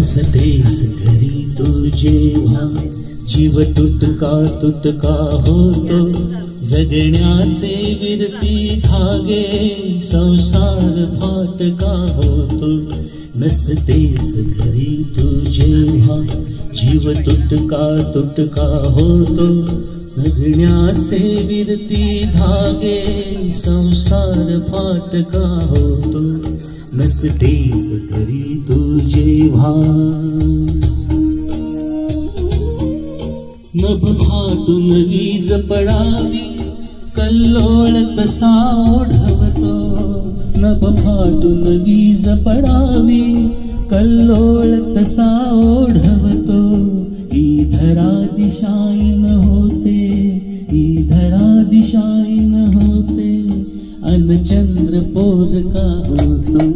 नसतेस घरी तू जेव्हा जीव तुटका तुटका होतो जगण्याचे विरती धागे संसार फाटका होतो नसतेस घरी तू जेव्हा जीव तुटका तुटका होतो जगण्याचे विरती धागे संसार फाटका होतो नसतेस घरी तू जेव्हा नभ फाटून वीज पडावी कल्लोळ तसा ओढवतो नभ फाटून वीज पडावी कल्लोळ तसा ओढवतो धरा दिशाईन होते धरा दिशाईन होते अनचंद्र पोर का होतो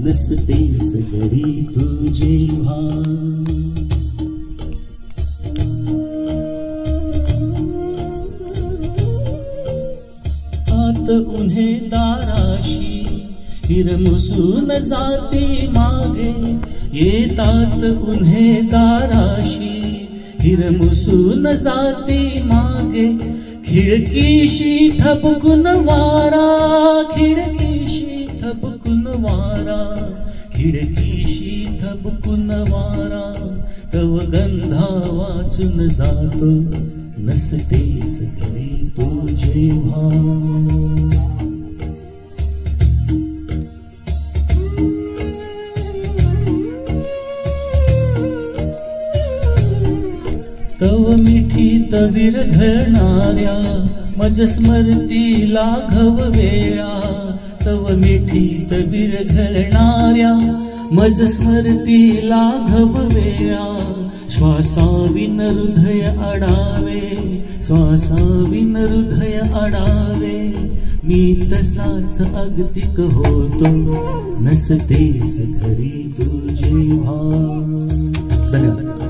नसतेस घरी तू जेव्हा आत उन्हे दाराशी हिरमुसून जाती मागे येतात उन्हे दाराशी हिरमुसून जाती मागे खिडकीशी थपकुन वारा खिडकीशी थपकुन वारा खिडकीशी थपकुन वारा तव गंधा वाचून जातो नसतेस घरी तू जेव्हा तव मिठीत विरघळणाऱ्या मज स्मरती लाघव वेळा तव मिठीत विरघळणाऱ्या मज स्मरती लाघव वेळा श्वासाविन हृदय अडावे श्वासाविन हृदय अडावे मी तसाच अगतिक होतो नसतेस घरी तू जेव्हा. धन्यवाद.